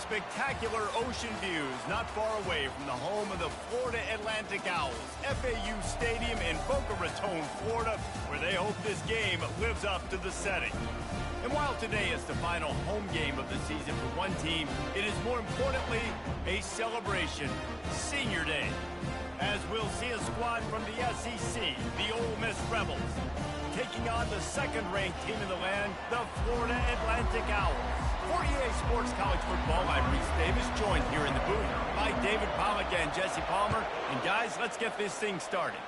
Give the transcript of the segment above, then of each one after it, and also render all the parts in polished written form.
spectacular ocean views not far away from the home of the Florida Atlantic Owls, FAU Stadium in Boca Raton, Florida, where they hope this game lives up to the setting. And while today is the final home game of the season for one team, it is more importantly a celebration, Senior Day, as we'll see a squad from the SEC, the Ole Miss Rebels, taking on the second-ranked team in the land, the Florida Atlantic Owls. For EA Sports College Football, I'm Reese Davis, joined here in the booth by David Pollack and Jesse Palmer. And guys, let's get this thing started.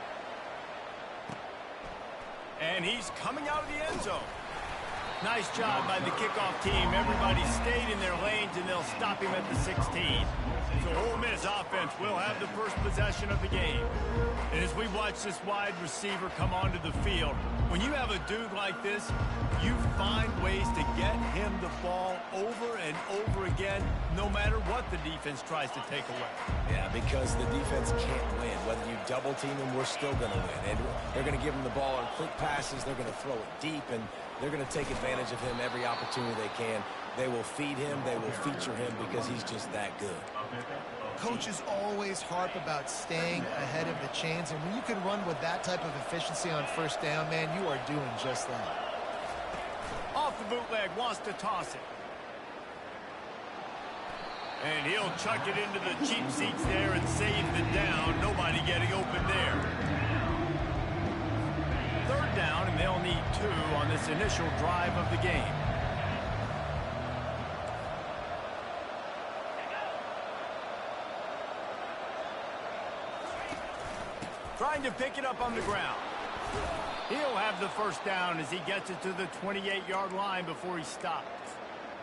And he's coming out of the end zone. Nice job by the kickoff team. Everybody stayed in their lanes, and they'll stop him at the 16. So Ole Miss offense will have the first possession of the game. And as we watch this wide receiver come onto the field, when you have a dude like this, you find ways to get him the ball over and over again, no matter what the defense tries to take away. Yeah, because the defense can't win. Whether you double team him, we're still going to win. And they're going to give him the ball on quick passes. They're going to throw it deep, and they're going to take advantage of him every opportunity they can. They will feed him. They will feature him because he's just that good. Coaches always harp about staying ahead of the chains, and when you can run with that type of efficiency on first down, man, you are doing just that. Off the bootleg, wants to toss it. And he'll chuck it into the cheap seats there and save the down. Nobody getting open there. Third down, and they'll need 2 on this initial drive of the game. Trying to pick it up on the ground. He'll have the first down as he gets it to the 28-yard line before he stops.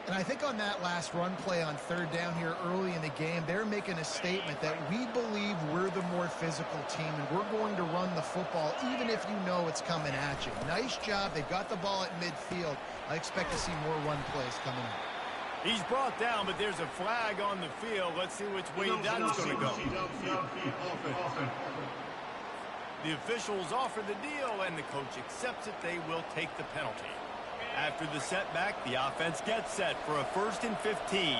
And I think on that last run play on third down here early in the game, they're making a statement that we believe we're the more physical team and we're going to run the football even if you know it's coming at you. Nice job. They've got the ball at midfield. I expect to see more run plays coming up. He's brought down, but there's a flag on the field. Let's see which way that's going to go. The officials offer the deal, and the coach accepts it. They will take the penalty. After the setback, the offense gets set for a 1st and 15.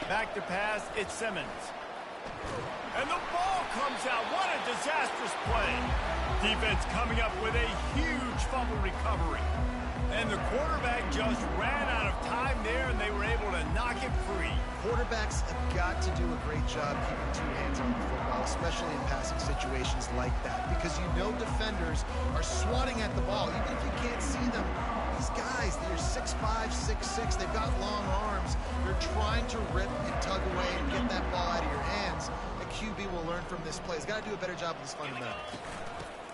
Back to pass, it's Simmons. And the ball comes out. What a disastrous play. Defense coming up with a huge fumble recovery. And the quarterback just ran out of time there, and they were able to knock it free. Quarterbacks have got to do a great job keeping 2 hands on the football, especially in passing situations like that, because you know defenders are swatting at the ball. Even if you can't see them, these guys, they're 6'5", 6'6", they've got long arms. They're trying to rip and tug away and get that ball out of your hands. The QB will learn from this play. He's got to do a better job with his fundamentals.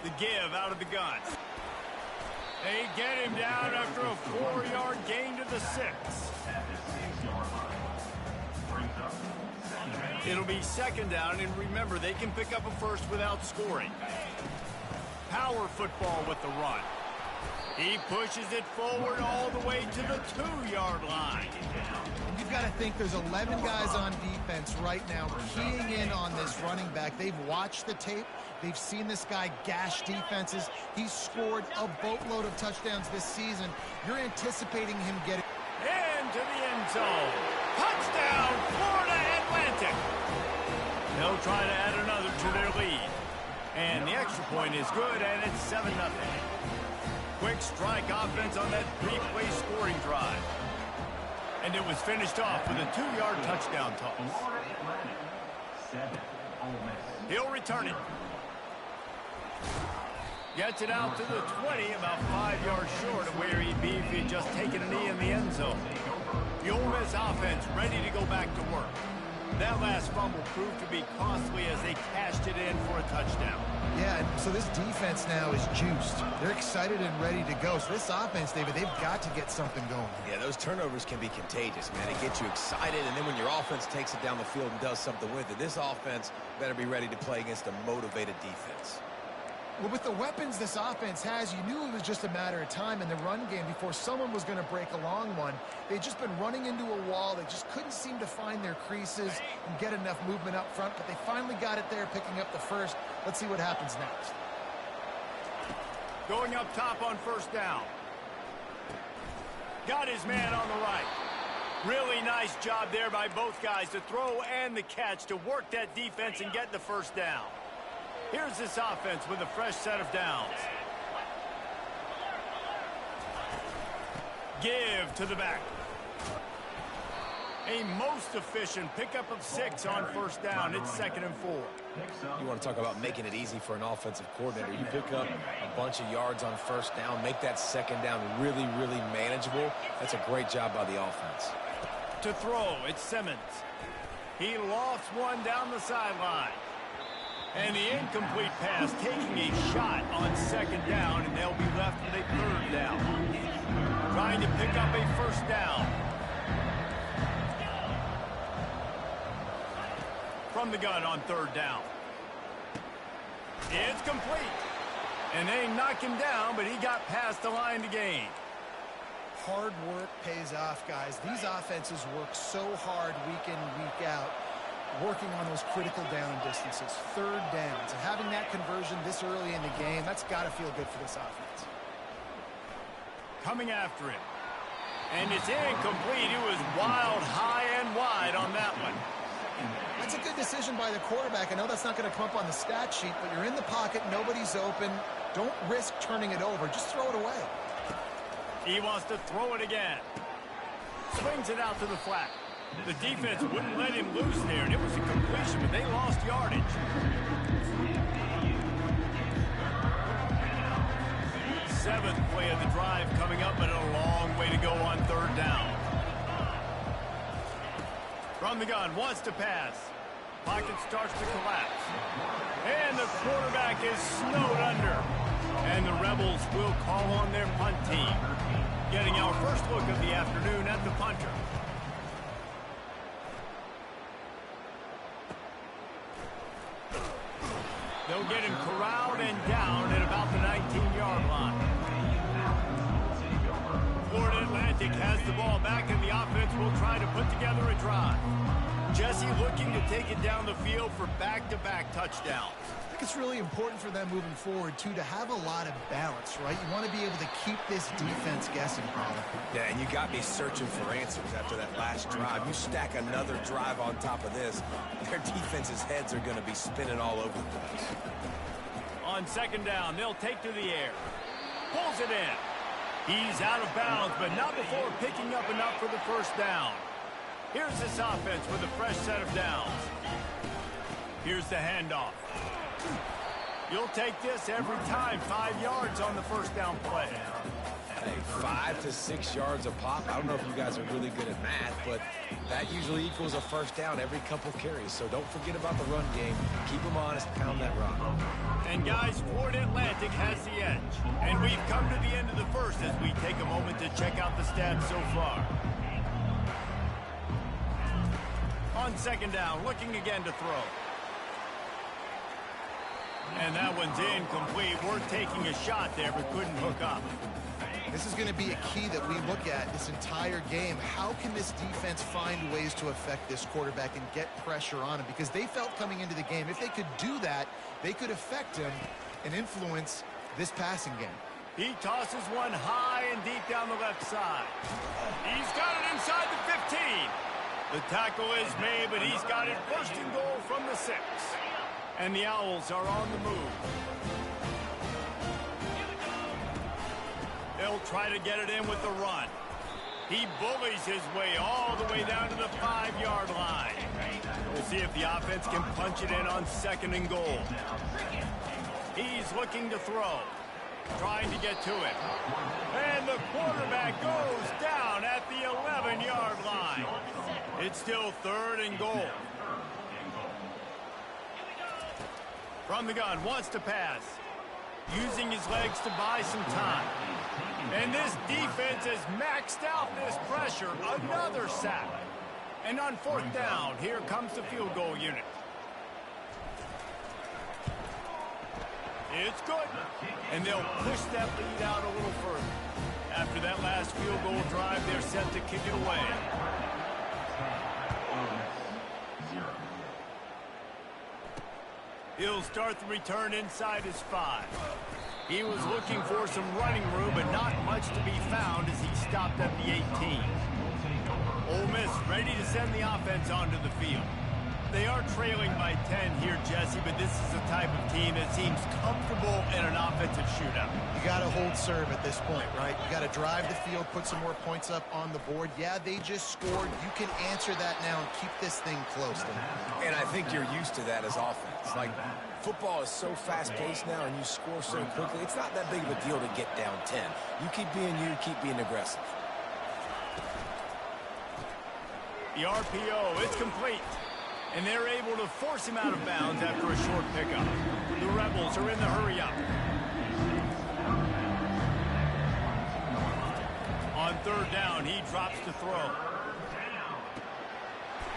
The give out of the gun. They get him down after a 4-yard gain to the 6. It'll be 2nd down, and remember, they can pick up a first without scoring. Power football with the run. He pushes it forward all the way to the 2-yard line. And you've got to think there's 11 guys on defense right now keying in on this running back. They've watched the tape. They've seen this guy gash defenses. He's scored a boatload of touchdowns this season. You're anticipating him getting into the end zone. Touchdown, Florida Atlantic. They'll try to add another to their lead. And the extra point is good, and it's 7-0. Quick strike offense on that 3-play scoring drive. And it was finished off with a 2-yard touchdown toss. He'll return it. Gets it out to the 20, about 5 yards short of where he'd be if he'd just taken a knee in the end zone. The Ole Miss offense ready to go back to work. That last fumble proved to be costly as they cashed it in for a touchdown. Yeah, and so this defense now is juiced. They're excited and ready to go. So this offense, David, they've got to get something going. Yeah, those turnovers can be contagious, man. It gets you excited, and then when your offense takes it down the field and does something with it, this offense better be ready to play against a motivated defense. Well, with the weapons this offense has, you knew it was just a matter of time in the run game before someone was going to break a long one. They'd just been running into a wall. They just couldn't seem to find their creases and get enough movement up front, but they finally got it there, picking up the first. Let's see what happens next. Going up top on 1st down. got his man on the right. Really nice job there by both guys to throw and the catch to work that defense and get the first down. Here's this offense with a fresh set of downs. Give to the back. A most efficient pickup of 6 on first down. It's 2nd and 4. You want to talk about making it easy for an offensive coordinator. You pick up a bunch of yards on first down, make that second down really, really manageable. That's a great job by the offense. To throw, it's Simmons. He lofts one down the sideline. And the incomplete pass taking a shot on 2nd down, and they'll be left with a 3rd down. Trying to pick up a first down. From the gun on 3rd down. It's complete. And they knock him down, but he got past the line to gain. Hard work pays off, guys. These offenses work so hard week in, week out, working on those critical down distances, 3rd downs. And having that conversion this early in the game, that's got to feel good for this offense. Coming after him. And it's incomplete. It was wild, high and wide on that one. That's a good decision by the quarterback. I know that's not going to come up on the stat sheet, but you're in the pocket, nobody's open. Don't risk turning it over. Just throw it away. He wants to throw it again. Swings it out to the flat. The defense wouldn't let him loose there, and it was a completion, but they lost yardage. Seventh play of the drive coming up, but a long way to go on 3rd down. From the gun, wants to pass. Pocket starts to collapse. And the quarterback is snowed under. And the Rebels will call on their punt team. Getting our first look of the afternoon at the punter. They'll get him corralled and down at about the 19-yard line. Florida Atlantic has the ball back, and the offense will try to put together a drive. Jesse looking to take it down the field for back-to-back touchdowns. I think it's really important for them moving forward, too, to have a lot of balance, right? You want to be able to keep this defense guessing, Colin. Yeah, and you got me searching for answers after that last drive. You stack another drive on top of this, their defense's heads are going to be spinning all over the place. On 2nd down, they'll take to the air. Pulls it in. He's out of bounds, but not before picking up enough for the first down. Here's this offense with a fresh set of downs. Here's the handoff. You'll take this every time. 5 yards on the first down play. Hey, 5 to 6 yards a pop. I don't know if you guys are really good at math, but that usually equals a first down every couple carries. So don't forget about the run game. Keep them honest, pound that rock. And guys, Florida Atlantic has the edge. And we've come to the end of the first as we take a moment to check out the stats so far. On 2nd down, looking again to throw. And that one's incomplete. We're taking a shot there, but couldn't hook up. This is going to be a key that we look at this entire game. How can this defense find ways to affect this quarterback and get pressure on him? Because they felt coming into the game, if they could do that, they could affect him and influence this passing game. He tosses one high and deep down the left side. He's got it inside the 15. The tackle is made, but he's got it 1st and goal from the 6. And the Owls are on the move. They'll try to get it in with the run. He bullies his way all the way down to the 5-yard line. We'll see if the offense can punch it in on 2nd and goal. He's looking to throw. Trying to get to it. And the quarterback goes down at the 11-yard line. It's still 3rd and goal. From the gun, wants to pass. Using his legs to buy some time. And this defense has maxed out this pressure. Another sack. And on 4th down, here comes the field goal unit. It's good. And they'll push that lead out a little further. After that last field goal drive, they're set to kick it away. He'll start the return inside his 5. He was looking for some running room, but not much to be found as he stopped at the 18. Ole Miss ready to send the offense onto the field. They are trailing by 10 here, Jesse, but this is the type of team that seems comfortable in an offensive shootout. You got to hold serve at this point, right? You got to drive the field, put some more points up on the board. Yeah, they just scored. You can answer that now and keep this thing close. And I think you're used to that as offense. Like, football is so fast-paced now and you score so quickly, it's not that big of a deal to get down 10. You keep being you, keep being aggressive. The RPO, it's complete. And they're able to force him out of bounds after a short pickup. The Rebels are in the hurry-up. On third down, he drops to throw.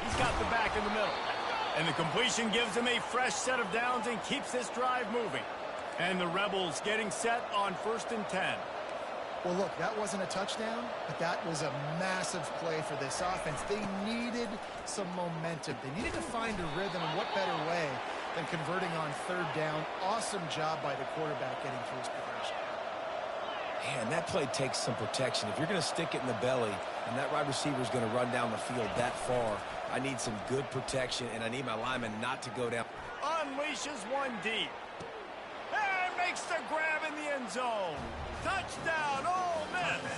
He's got the back in the middle. And the completion gives him a fresh set of downs and keeps this drive moving. And the Rebels getting set on 1st and 10. Well, look, that wasn't a touchdown, but that was a massive play for this offense. They needed some momentum. They needed to find a rhythm, and what better way than converting on third down. Awesome job by the quarterback getting through his progression. Man, that play takes some protection. If you're going to stick it in the belly and that wide receiver is going to run down the field that far, I need some good protection, and I need my lineman not to go down. Unleashes one deep. And makes the grab in the end zone. Touchdown, Ole Miss.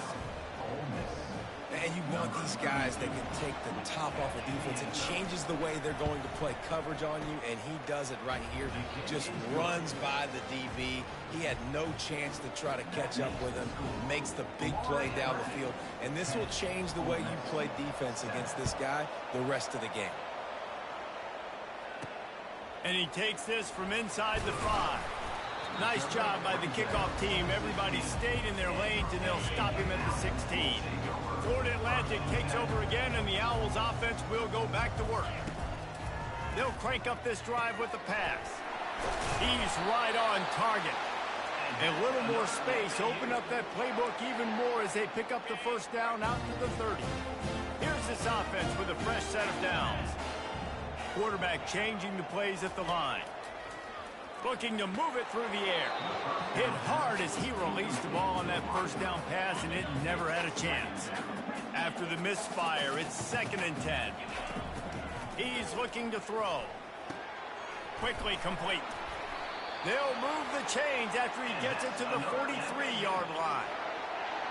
And you want these guys that can take the top off the defense. It changes the way they're going to play coverage on you, and he does it right here. He just runs by the DB. He had no chance to try to catch up with him. Makes the big play down the field. And this will change the way you play defense against this guy the rest of the game. And he takes this from inside the 5. Nice job by the kickoff team. Everybody stayed in their lanes, and they'll stop him at the 16. Florida Atlantic takes over again, and the Owls offense will go back to work. They'll crank up this drive with the pass. He's right on target. A little more space. Open up that playbook even more as they pick up the first down out to the 30. Here's this offense with a fresh set of downs. Quarterback changing the plays at the line. Looking to move it through the air. Hit hard as he released the ball on that first down pass, and it never had a chance. After the misfire, it's 2nd and 10. He's looking to throw. Quickly complete. They'll move the chains after he gets it to the 43-yard line.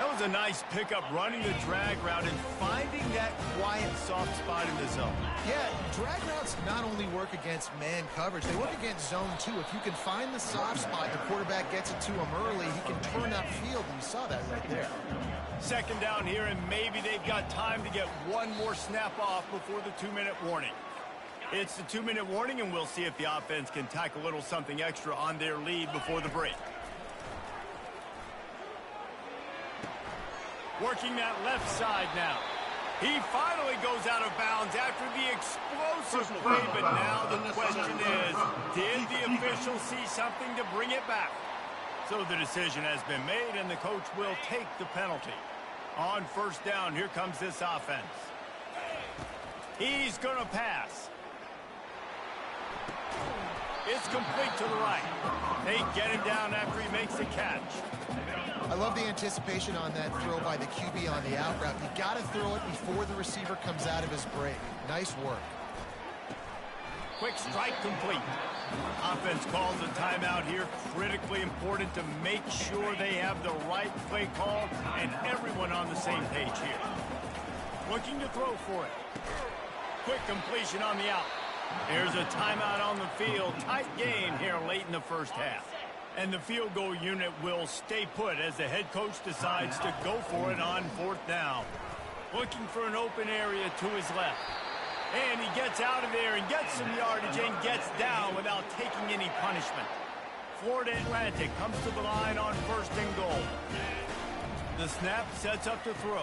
That was a nice pickup, running the drag route and finding that quiet, soft spot in the zone. Yeah, drag routes not only work against man coverage, they work against zone too. If you can find the soft spot, the quarterback gets it to him early, he can turn upfield, and you saw that right there. 2nd down here, and maybe they've got time to get one more snap off before the 2-minute warning. It's the 2-minute warning, and we'll see if the offense can tack a little something extra on their lead before the break. Working that left side now. He finally goes out of bounds after the explosive play, but now the question is, did the official see something to bring it back? So the decision has been made, and the coach will take the penalty. On 1st down, here comes this offense. He's going to pass. It's complete to the right. They get him down after he makes the catch. I love the anticipation on that throw by the QB on the out route. You got to throw it before the receiver comes out of his break. Nice work. Quick strike complete. Offense calls a timeout here. Critically important to make sure they have the right play call and everyone on the same page here. Looking to throw for it. Quick completion on the out. There's a timeout on the field. Tight game here late in the first half. And the field goal unit will stay put as the head coach decides to go for it on 4th down. Looking for an open area to his left. And he gets out of there and gets some yardage and gets down without taking any punishment. Florida Atlantic comes to the line on 1st and goal. The snap sets up to throw.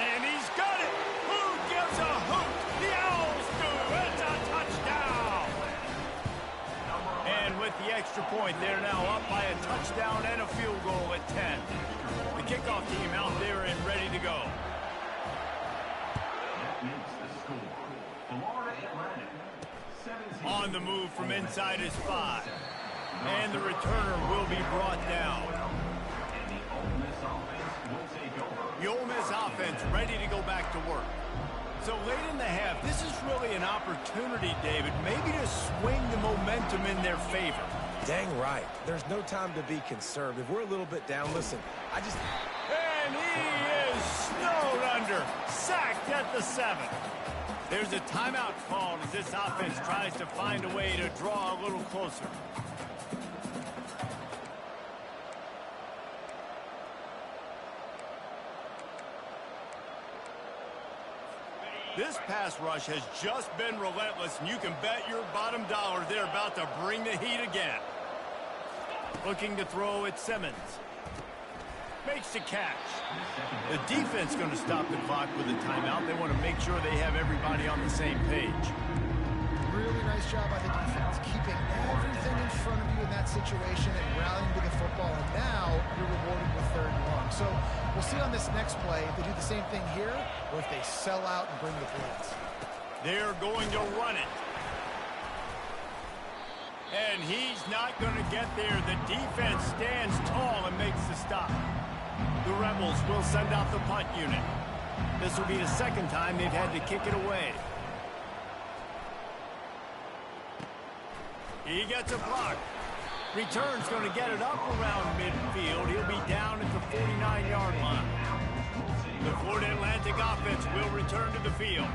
And he's got it! Who gives a hoot? The Owls do! It's a touchdown! And with the extra point, they're now up by a touchdown and a field goal at 10. The kickoff team out there and ready to go. On the move from inside his 5. And the returner will be brought down. The Ole Miss offense ready to go back to work. So late in the half, this is really an opportunity, David, maybe to swing the momentum in their favor. Dang right. There's no time to be conservative. We're a little bit down. Listen, And he is snowed under. Sacked at the 7. There's a timeout called as this offense tries to find a way to draw a little closer. This pass rush has just been relentless, and you can bet your bottom dollar they're about to bring the heat again. Looking to throw at Simmons. Makes the catch. The defense going to stop the clock with a timeout. They want to make sure they have everybody on the same page. Really nice job by the defense, keeping everything in front of you in that situation and rallying to the football. And now you're rewarded with 3rd and long. So we'll see on this next play if they do the same thing here or if they sell out and bring the blitz. They're going to run it. And he's not going to get there. The defense stands tall and makes the stop. The Rebels will send out the punt unit. This will be the 2nd time they've had to kick it away. He gets a block. Return's going to get it up around midfield. He'll be down at the 49-yard line. The Florida Atlantic offense will return to the field.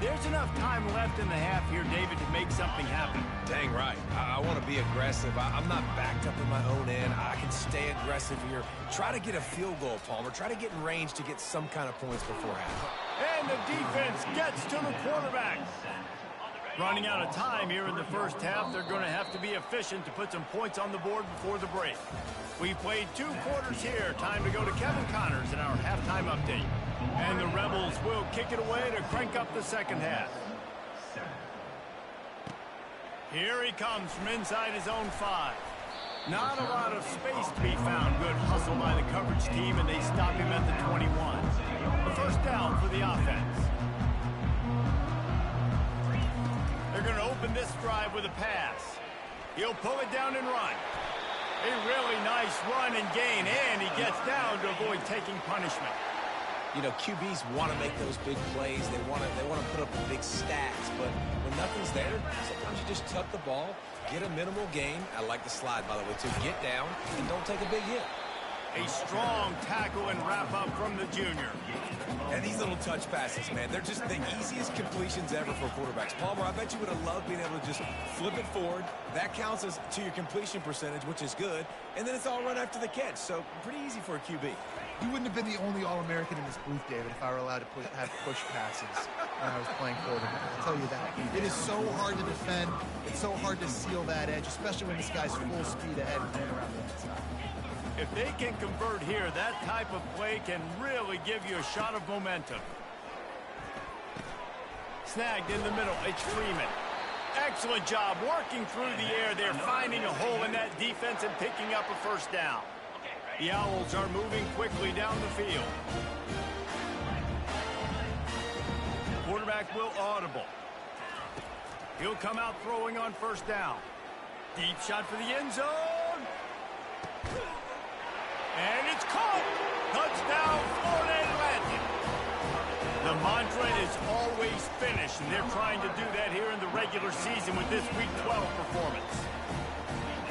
There's enough time left in the half here, David, to make something happen. dang right. I want to be aggressive. I'm not backed up in my own end. I can stay aggressive here. Try to get a field goal, Palmer. Try to get in range to get some kind of points before half. And the defense gets to the quarterback. Running out of time here in the first half, they're going to have to be efficient to put some points on the board before the break. We've played 2 quarters here. Time to go to Kevin Connors in our halftime update. And the Rebels will kick it away to crank up the second half. Here he comes from inside his own 5. Not a lot of space to be found. Good hustle by the coverage team, and they stop him at the 21. The first down for the offense. They're going to open this drive with a pass. He'll pull it down and run. A really nice run and gain, and he gets down to avoid taking punishment. You know, QBs want to make those big plays. They want to put up the big stats, but when nothing's there, sometimes you just tuck the ball, get a minimal gain. I like the slide, by the way, too. Get down and don't take a big hit. A strong tackle and wrap up from the junior. And these little touch passes, man, they're just the easiest completions ever for quarterbacks. Palmer, I bet you would have loved being able to just flip it forward. That counts as to your completion percentage, which is good. And then it's all run after the catch, so pretty easy for a QB. You wouldn't have been the only All-American in this booth, David, if I were allowed to have push passes when I was playing quarterback. I'll tell you that. It is so hard to defend. It's so hard to seal that edge, especially when this guy's full speed ahead and going around the inside. If they can convert here, that type of play can really give you a shot of momentum. Snagged in the middle, it's Freeman. Excellent job working through the air there, finding a hole in that defense and picking up a first down. The Owls are moving quickly down the field. Quarterback will audible. He'll come out throwing on first down. Deep shot for the end zone. And it's caught. Touchdown, Florida Atlantic. The mantra is always finish, and they're trying to do that here in the regular season with this Week 12 performance.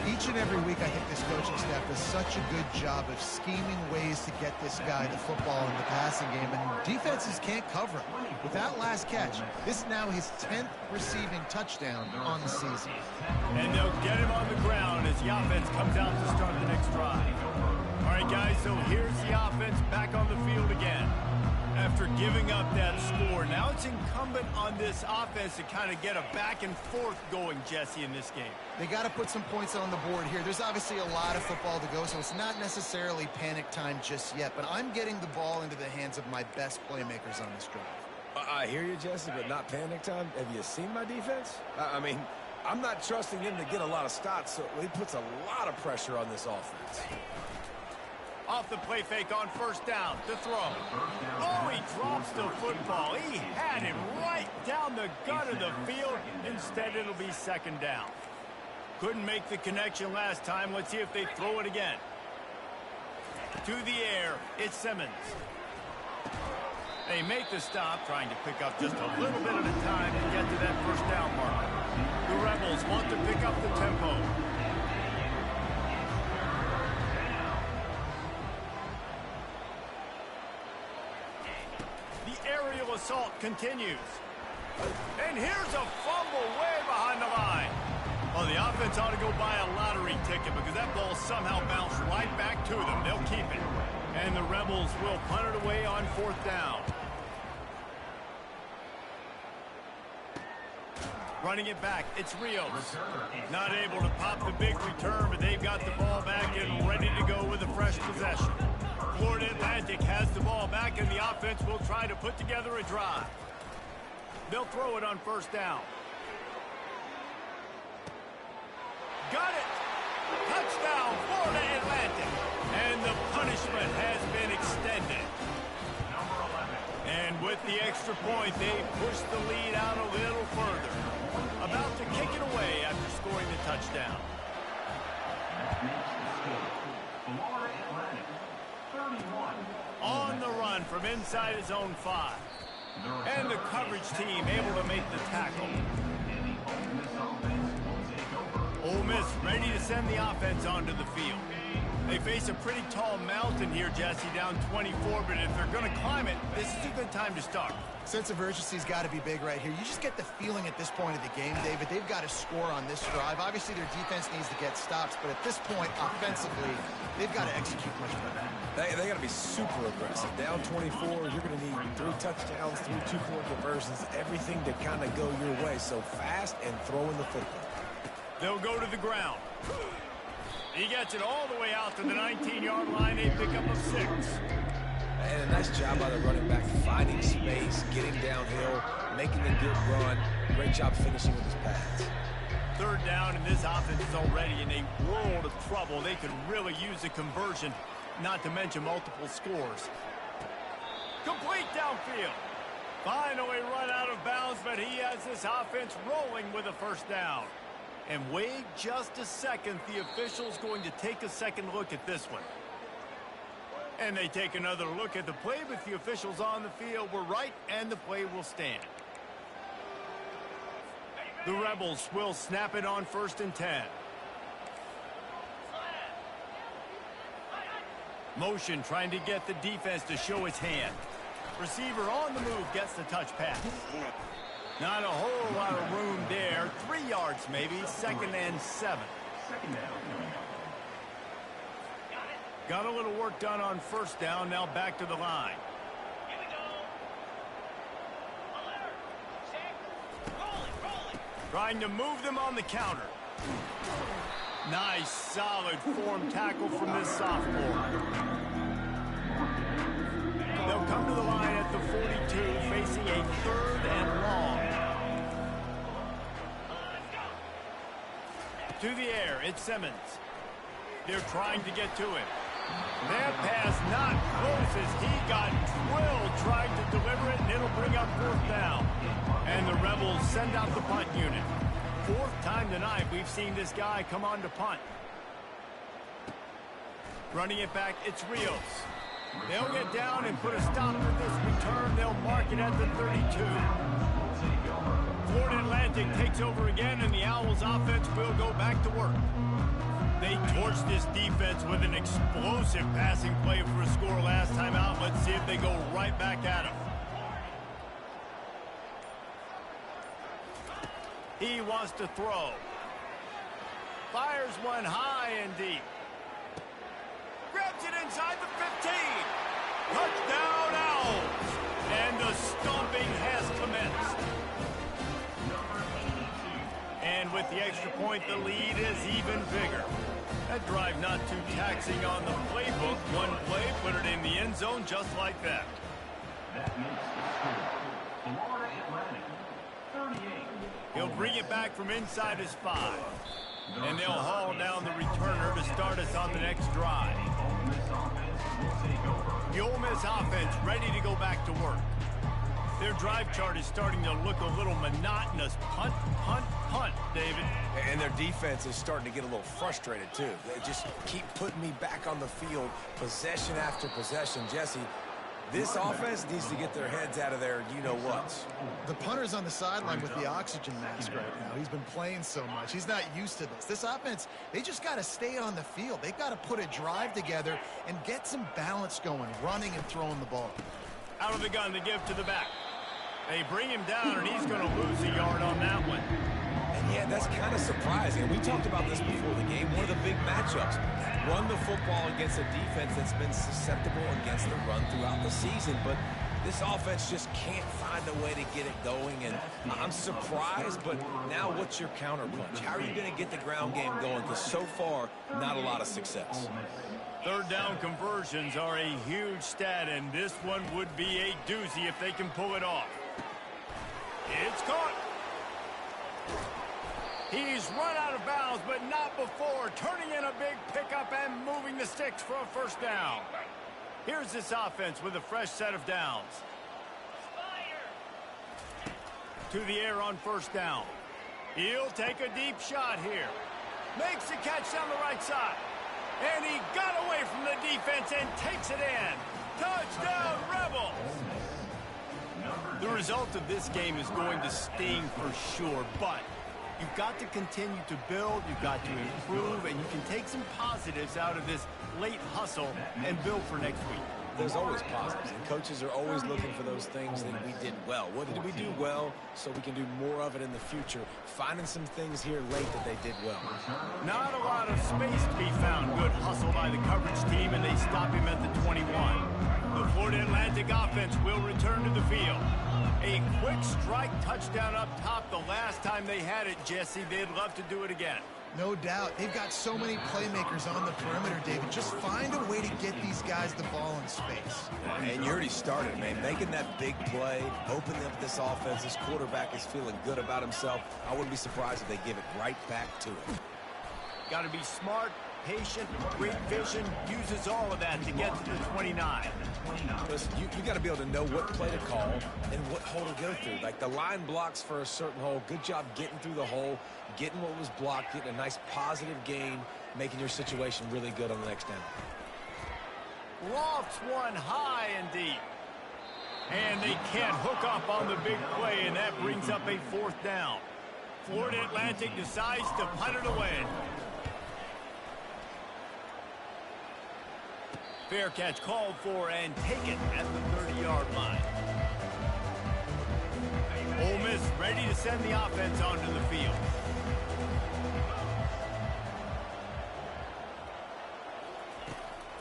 Each and every week, I think this coaching staff does such a good job of scheming ways to get this guy the football in the passing game, and defenses can't cover him. With that last catch, this is now his 10th receiving touchdown on the season. And they'll get him on the ground as the offense comes out to start the next drive. All right, guys, so here's the offense back on the field again. After giving up that score, now it's incumbent on this offense to kind of get a back and forth going, Jesse, in this game. They got to put some points on the board here. There's obviously a lot of football to go, so it's not necessarily panic time just yet, but I'm getting the ball into the hands of my best playmakers on this drive. I hear you, Jesse, but not panic time. Have you seen my defense? I mean, I'm not trusting them to get a lot of stops, so it puts a lot of pressure on this offense. Off the play fake on first down to throw. Oh, he drops the football. He had it right down the gut of the field. Instead, it'll be second down. Couldn't make the connection last time. Let's see if they throw it again. To the air, it's Simmons. They make the stop, trying to pick up just a little bit at a time to get to that first down mark. The Rebels want to pick up the tempo. The aerial assault continues. And here's a fumble way behind the line. Well, the offense ought to go buy a lottery ticket because that ball somehow bounced right back to them. They'll keep it. And the Rebels will punt it away on fourth down. Running it back, it's Rios. Not able to pop the big return, but they've got the ball back and ready to go with a fresh possession. Florida Atlantic has the ball back, and the offense will try to put together a drive. They'll throw it on first down. Got it! Touchdown, Florida Atlantic! And the punishment has been extended. And with the extra point, they push the lead out a little further. About to kick it away after scoring the touchdown. Florida Atlantic, 31. On the run from inside his own 5. And the coverage team able to make the tackle. Ole Miss ready to send the offense onto the field. They face a pretty tall mountain here, Jesse, down 24, but if they're going to climb it, this is a good time to start. Sense of urgency's got to be big right here. You just get the feeling at this point of the game, David, they've got to score on this drive. Obviously, their defense needs to get stops, but at this point, offensively, they've got to execute much better. They got to be super aggressive. Down 24, you're going to need 3 touchdowns, 3 two-point conversions, everything to kind of go your way. So fast and throwing the football. They'll go to the ground. He gets it all the way out to the 19-yard line. They pick up a 6. And a nice job by the running back, finding space, getting downhill, making a good run. Great job finishing with his pass. Third down, and this offense is already in a world of trouble. They could really use a conversion, not to mention multiple scores. Complete downfield. Finally run out of bounds, but he has this offense rolling with a first down. And wait just a second, the official's going to take a second look at this one. And they take another look at the play, but the officials on the field were right, and the play will stand. The Rebels will snap it on 1st and 10. Motion trying to get the defense to show its hand. Receiver on the move gets the touch pass. Not a whole lot of room there. 3 yards maybe. 2nd and 7. Got a little work done on first down. Now back to the line. Trying to move them on the counter. Nice, solid form tackle from this sophomore. They'll come to the line at the 42, facing a 3rd and long. To the air, it's Simmons. They're trying to get to him. That pass not close as he got drilled trying to deliver it, and it'll bring up 4th down. And the Rebels send out the punt unit. 4th time tonight we've seen this guy come on to punt. Running it back, it's Rios. They'll get down and put a stop to this return. They'll mark it at the 32. Florida Atlantic takes over again, and the Owls offense will go back to work. They torched this defense with an explosive passing play for a score last time out. Let's see if they go right back at him. He wants to throw. Fires one high and deep. Grabs it inside the 15. Touchdown Owls. And the stomping has commenced. And with the extra point, the lead is even bigger. That drive not too taxing on the playbook. One play, put it in the end zone just like that. That makes the score. Florida Atlantic, 38. He'll bring it back from inside his 5. And they'll haul down the returner to start us on the next drive. The Ole Miss offense ready to go back to work. Their drive chart is starting to look a little monotonous. Punt, punt, punt, David. And their defense is starting to get a little frustrated, too. They just keep putting me back on the field, possession after possession. Jesse, this offense needs to get their heads out of their you-know-whats. The punter's on the sideline with the oxygen mask right now. He's been playing so much. He's not used to this. This offense, they just got to stay on the field. They've got to put a drive together and get some balance going, running and throwing the ball. Out of the gun to give to the back. They bring him down, and he's going to lose a yard on that one. And yeah, that's kind of surprising. We talked about this before the game. One of the big matchups. Run the football against a defense that's been susceptible against the run throughout the season. But this offense just can't find a way to get it going. And I'm surprised, but now what's your counterpunch? How are you going to get the ground game going? Because so far, not a lot of success. Third down conversions are a huge stat, and this one would be a doozy if they can pull it off. It's caught. He's run out of bounds, but not before. Turning in a big pickup and moving the sticks for a first down. Here's this offense with a fresh set of downs. To the air on first down. He'll take a deep shot here. Makes the catch down the right side. And he got away from the defense and takes it in. Touchdown, Rebels! The result of this game is going to sting for sure, but you've got to continue to build, you've got to improve, and you can take some positives out of this late hustle and build for next week. There's always positives, and coaches are always looking for those things that we did well. What did we do well so we can do more of it in the future? Finding some things here late that they did well. Not a lot of space to be found. Good hustle by the coverage team, and they stop him at the 21. The Florida Atlantic offense will return to the field. A quick strike touchdown up top the last time they had it, Jesse. They'd love to do it again. No doubt. They've got so many playmakers on the perimeter, David. Just find a way to get these guys the ball in space. And you already started, man. Making that big play, opening up this offense. This quarterback is feeling good about himself. I wouldn't be surprised if they give it right back to him. Got to be smart, patient, great vision. Uses all of that to get to the 29. Listen, you got to be able to know what play to call and what hole to go through. Like the line blocks for a certain hole. Good job getting through the hole, getting what was blocked, getting a nice positive gain, making your situation really good on the next down. Lofts one high and deep. And they can't hook up on the big play, and that brings up a fourth down. Florida Atlantic decides to punt it away. Fair catch called for and taken at the 30-yard line. Ole Miss ready to send the offense onto the field.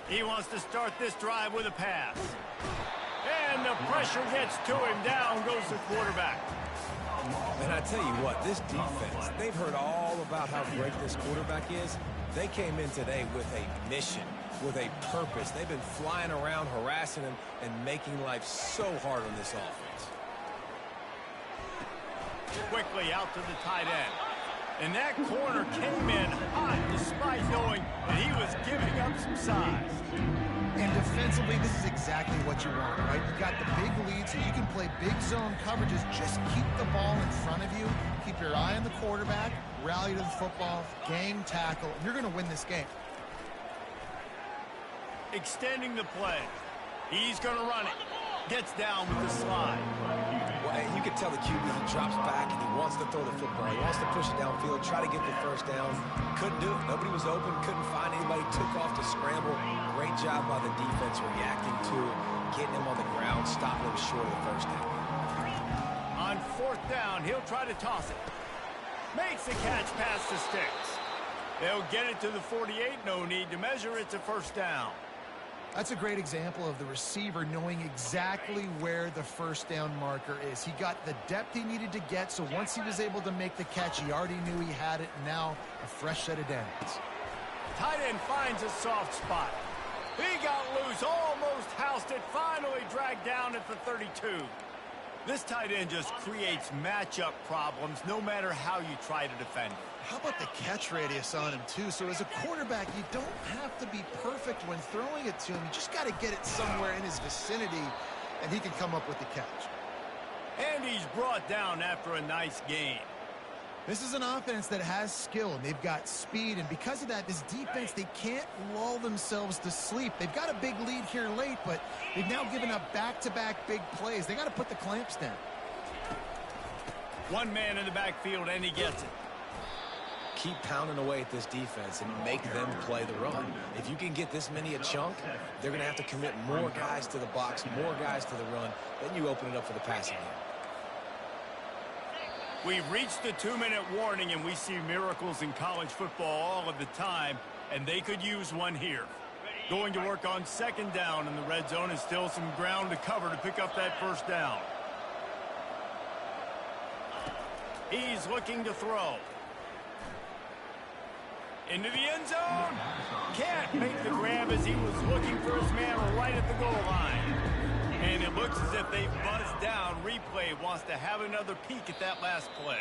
He wants to start this drive with a pass. And the pressure gets to him. Down goes the quarterback. And I tell you what, this defense, they've heard all about how great this quarterback is. They came in today with a mission, with a purpose. They've been flying around, harassing him, and making life so hard on this offense. Quickly out to the tight end. And that corner came in hot despite knowing that he was giving up some size. And defensively, this is exactly what you want, right? You got the big lead, so you can play big zone coverages. Just keep the ball in front of you. Keep your eye on the quarterback. Rally to the football. Game tackle. And you're going to win this game. Extending the play. He's going to run it. Gets down with the slide. Well, and you can tell the QB, he drops back and he wants to throw the football. He wants to push it downfield, try to get the first down. Couldn't do it. Nobody was open, couldn't find anybody, took off to scramble. Great job by the defense reacting to it, getting him on the ground, stopping him short of the first down. On fourth down, he'll try to toss it. Makes the catch past the sticks. They'll get it to the 48. No need to measure. It's a first down. That's a great example of the receiver knowing exactly where the first down marker is. He got the depth he needed to get, so once he was able to make the catch, he already knew he had it. Now a fresh set of downs. Tight end finds a soft spot. He got loose, almost housed it, finally dragged down at the 32. This tight end just creates matchup problems no matter how you try to defend it. How about the catch radius on him, too? So as a quarterback, you don't have to be perfect when throwing it to him. You just got to get it somewhere in his vicinity, and he can come up with the catch. And he's brought down after a nice gain. This is an offense that has skill, and they've got speed, and because of that, this defense, they can't lull themselves to sleep. They've got a big lead here late, but they've now given up back-to-back big plays. They got to put the clamps down. One man in the backfield, and he gets it. Keep pounding away at this defense and make them play the run. If you can get this many a chunk, they're going to have to commit more guys to the box, more guys to the run. Then you open it up for the passing game. We've reached the 2-minute warning, and we see miracles in college football all of the time, and they could use one here. Going to work on second down, and the red zone is still some ground to cover to pick up that first down. He's looking to throw. Into the end zone. Can't make the grab as he was looking for his man right at the goal line. And it looks as if they've buzzed down. Replay wants to have another peek at that last play.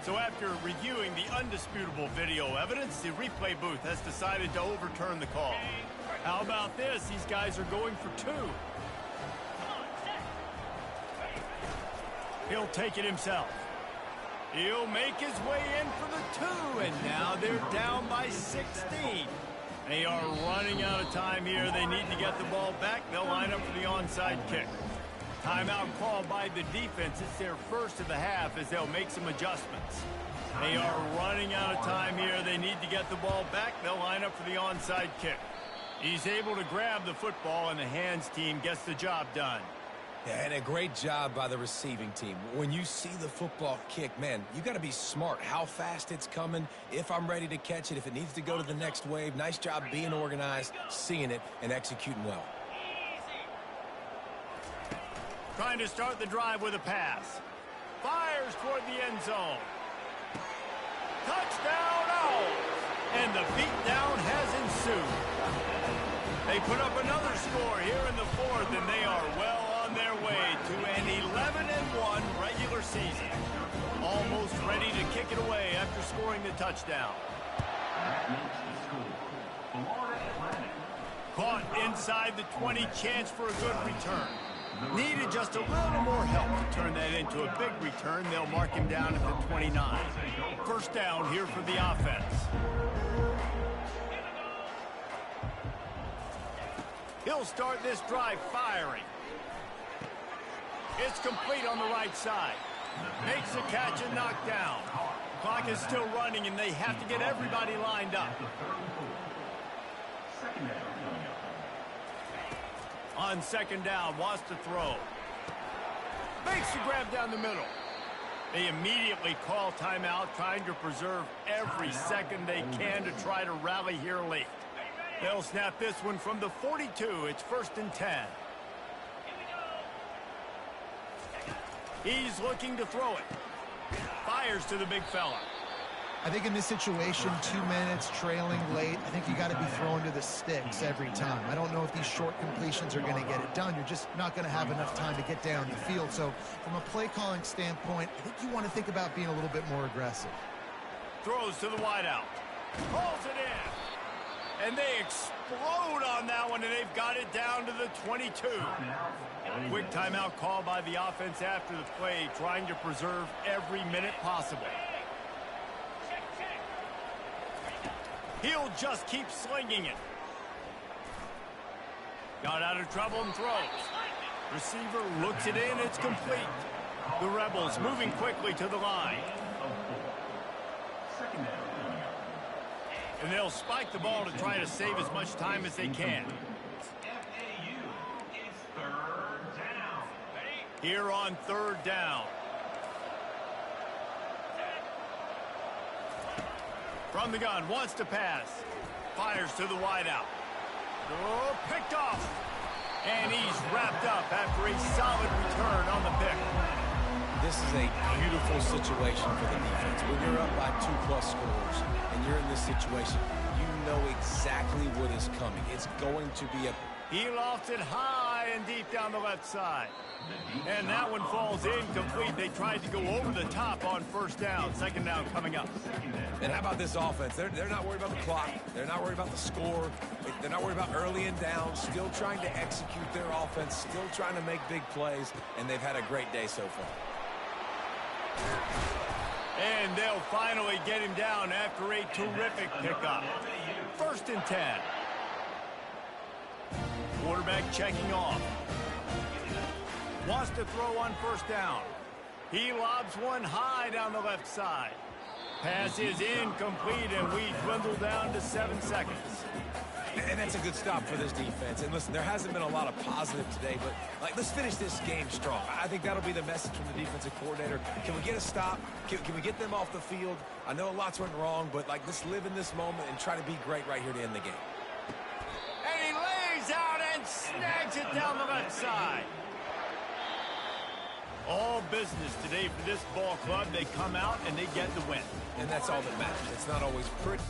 So after reviewing the undisputable video evidence, the replay booth has decided to overturn the call. How about this? These guys are going for two. He'll take it himself. He'll make his way in for the two, and now they're down by 16. They are running out of time here. They need to get the ball back. They'll line up for the onside kick. Timeout called by the defense. It's their first of the half as they'll make some adjustments. They are running out of time here. They need to get the ball back. They'll line up for the onside kick. He's able to grab the football, and the hands team gets the job done. Yeah, and a great job by the receiving team. When you see the football kick, man, you got to be smart how fast it's coming, if I'm ready to catch it, if it needs to go to the next wave. Nice job being organized, seeing it, and executing well. Trying to start the drive with a pass. Fires toward the end zone. Touchdown, Owls! And the beatdown has ensued. They put up another score here in the fourth, and they are well on their way to an 11-1 regular season. Almost ready to kick it away after scoring the touchdown. Caught inside the 20, chance for a good return. Needed just a little more help to turn that into a big return. They'll mark him down at the 29. First down here for the offense. He'll start this drive firing. It's complete on the right side. Makes the catch and knocked down. Clock is still running, and they have to get everybody lined up. On second down, wants to throw. Makes the grab down the middle. They immediately call timeout, trying to preserve every second they can to try to rally here late. They'll snap this one from the 42. It's 1st and 10. He's looking to throw it. Fires to the big fella. I think in this situation, 2 minutes, trailing late, I think you got to be throwing to the sticks every time. I don't know if these short completions are going to get it done. You're just not going to have enough time to get down the field. So from a play calling standpoint, I think you want to think about being a little bit more aggressive. Throws to the wideout. Pulls it in. And they explode on that one, and they've got it down to the 22. Quick timeout call by the offense after the play, trying to preserve every minute possible. He'll just keep slinging it. Got out of trouble and throws. Receiver looks it in. It's complete. The Rebels moving quickly to the line. And they'll spike the ball to try to save as much time as they can. FAU is 3rd down. Here on 3rd down. From the gun, wants to pass. Fires to the wideout. Oh, picked off. And he's wrapped up after a solid return on the pick. This is a beautiful situation for the defense. When you're up by 2+ scores and you're in this situation, you know exactly what is coming. It's going to be a... He lofts it high, playing deep down the left side. And that one falls incomplete. They tried to go over the top on first down. Second down coming up. And how about this offense? They're not worried about the clock. They're not worried about the score. They're not worried about early and down. Still trying to execute their offense. Still trying to make big plays. And they've had a great day so far. And they'll finally get him down after a terrific pickup. 1st and 10. Quarterback checking off. Wants to throw on first down. He lobs one high down the left side. Pass is incomplete, and we dwindle down to 7 seconds. And that's a good stop for this defense. And listen, there hasn't been a lot of positive today, but let's finish this game strong. I think that'll be the message from the defensive coordinator. Can we get a stop? Can we get them off the field? I know lots went wrong, but let's live in this moment and try to be great right here to end the game. And he lays out and snags it down the left side. All business today for this ball club. They come out and they get the win. And that's all that matters. It's not always pretty.